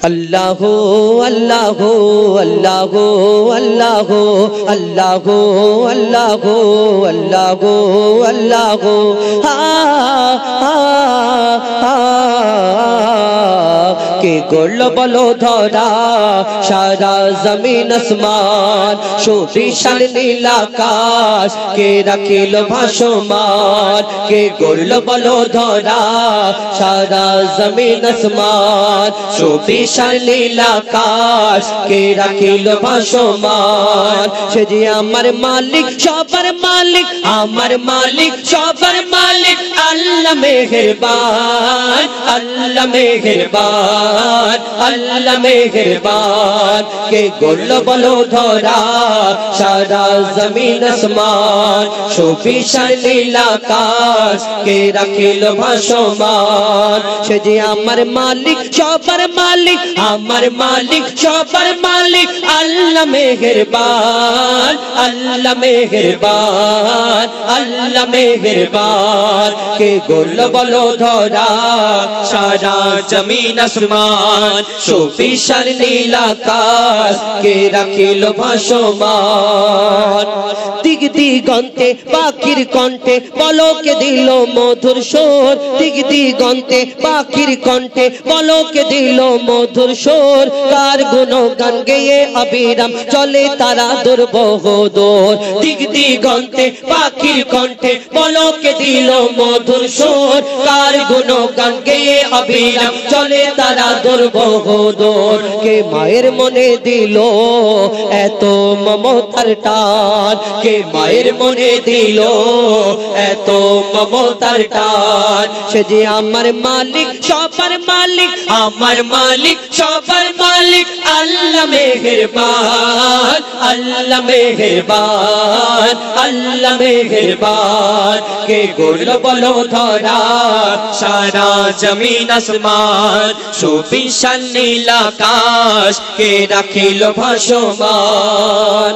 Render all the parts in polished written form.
अल्लाहु अल्लाहु अल्लाहु अल्लाहु अल्लाहु अल्लाहु अल्लाहु अल्लाहु के गोल बलो धरा सारा जमीन आसमान सुविशाल नील आकाश के रखिल भासमान के गोल बलो धरा सारा जमीन आसमान सुविशाल नील आकाश के रखिल भासमान से जे आमार मालिक सबर मालिक आमार मालिक सबर मालिक अल्लाह मेहरबान अल्लाह मेहरबान अल्लाह मेहरबान के गोल बलो धरा सारा जमीन आसमान सुविशाल नील आकाश के रखिल भासमान से जे आमार मालिक सबर मालिक आमार मालिक सबर मालिक अल्लाह मेहरबान अल्लाह मेहरबान अल्लाह मेहरबान के गोल बलो धरा सारा जमीन आसमान सुविशाल नील आकाश के रखिल भासमान दिग दिगंते पाखिर कण्ठे पलके दिल मधुर स्वर दिग दिगंते पाखिर कण्ठे पलके दिल मधुर स्वर कार गुणगान गेये अविराम चले तारा दुर्बोधर दिग दिगंते पाखिर कण्ठे पलके दिल मधुर स्वर कार गुणगान गेये अविराम चले तारा दुर्बोधर के माয়ের মনে दिल एत ममतार टान के माয়ের মনে दिल एत ममतार टान से जे आमार मालिक सबर मालिक आमार मालिक सबर मालिक अल्लाह मेहरबान अल्लाह मेहरबान अल्लाह मेहरबान के गोल बलो धरा सारा जमीन आसमान सुविशाल नील आकाश के रखिल भासमान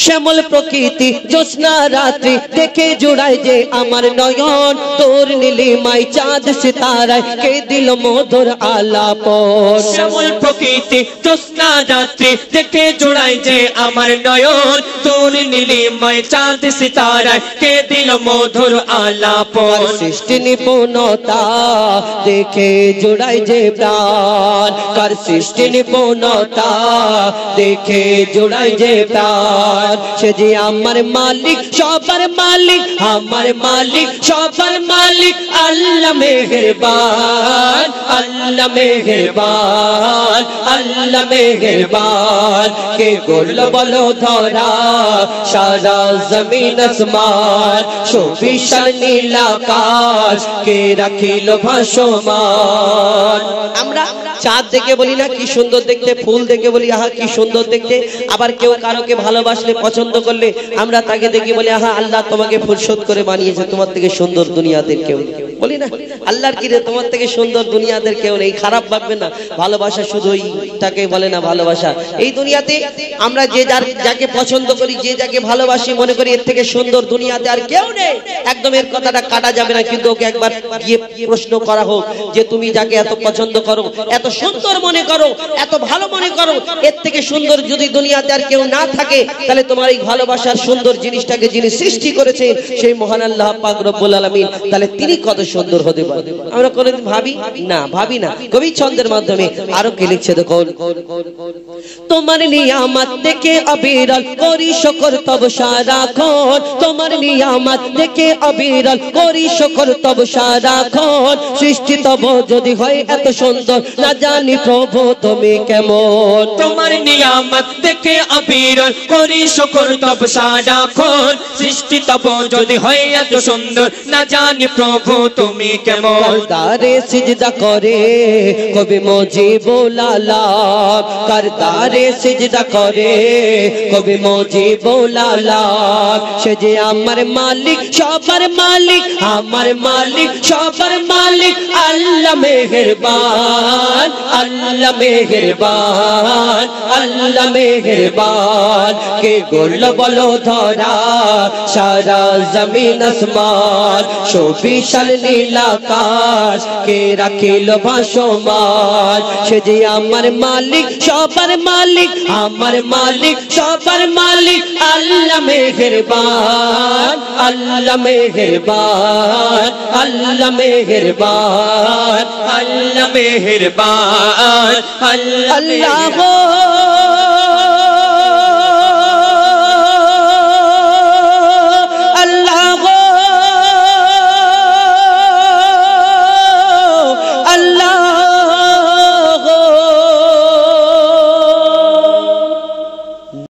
श्यामल प्रकृति ज्योत्स्ना रात्रि देखे जुड़ाई जे आमार नयन तोर नीलिमाय चाँद सिताराय के दिल मधुर आलापन श्यामल प्रकृति ज्योत्स्ना रात्रि देखे जुड़ाई जे आमार नयन तोर नीलिमाय चाँद सिताराय के दिल मधुर आलापन सृष्टि निपुणता देखे जुड़ाई जे प्राण कर सृष्टि निपुणता देखे जुड़ाई जे प्राण से जे आमार मालिक सबर मालिक आमार मालिक सबर मालिक अल्लाह मेहरबान अल्लाह मेहरबान अल्लाह मेहरबान के गोल बलो धरा सारा जमीन आसमान सुविशाल नील आकाश के रखिल भासमान আমরা চাঁদ দেখে বলি না কি সুন্দর দেখতে ফুল দেখে বলি আহা কি সুন্দর দেখতে আবার কেউ কারোকে ভালোবাসলে পছন্দ করলে আমরা তাকে দেখে বলি আহা আল্লাহ তোমাকে ফুরসত করে বানিয়েছে তোমার থেকে সুন্দর দুনিয়াতে কেউ বলি না আল্লাহর কি রে তোমার থেকে সুন্দর দুনিয়াতে কেউ নেই খারাপ ভাববে না ভালোবাসা শুধুই তাকে বলে না ভালোবাসা এই দুনিয়াতে আমরা যে যাকে পছন্দ করি যে যাকে ভালোবাসি মনে করি এর থেকে সুন্দর দুনিয়াতে আর কেউ নেই একদম এর কথাটা কাটা যাবে না কিন্তু ওকে একবার গিয়ে প্রশ্ন করা হোক যে তুমি যাকে এত পছন্দ করো এত সুন্দর মনে করো এত ভালো মনে করো এর থেকে সুন্দর যদি দুনিয়াতে আর কেউ না থাকে তাহলে তোমার এই ভালোবাসার সুন্দর জিনিসটাকে যিনি সৃষ্টি করেছেন সেই মহান আল্লাহ পাক রব্বুল আলামিন তাহলে তিনি কত সুন্দর হতে পারে আমরা কোনদিন ভাবি না কবি ছন্দের মাধ্যমে আরো কি লিখছে দেখো তোমার নিয়ামত দেখে অবিরল করি শুকর তব সারাক্ষণ তোমার নিয়ামত দেখে অবিরল করি শুকর তব সারাক্ষণ সৃষ্টি তব যদি হয় এত সুন্দর না জানি প্রভু তুমি কেমন তোমার নিয়ামত দেখে অবিরল করি শুকর তব সারাক্ষণ সৃষ্টি তব যদি হয় এত সুন্দর না জানি প্রভু তুমি কেমন করদারে সিজদা করে কবি মুজিবুল আলাম করদারে সিজদা করে কবি মুজিবুল আলাম সে যে আমার মালিক সবার মালিক আমার মালিক সবার মালিক আল্লাহ মেহেরবান अल्लाह मेहरबान अल्लाह मेहरबान के गोल बलो धरा सारा जमीन आसमान सुविशाल নীল আকাশ কে রাখিল ভাসমান সে যে আমার মালিক সবার মালিক আমার মালিক সবার মালিক আল্লাহ মেহেরবান আল্লাহ মেহেরবান আল্লাহ মেহেরবান আল্লাহ মেহেরবান আল্লাহ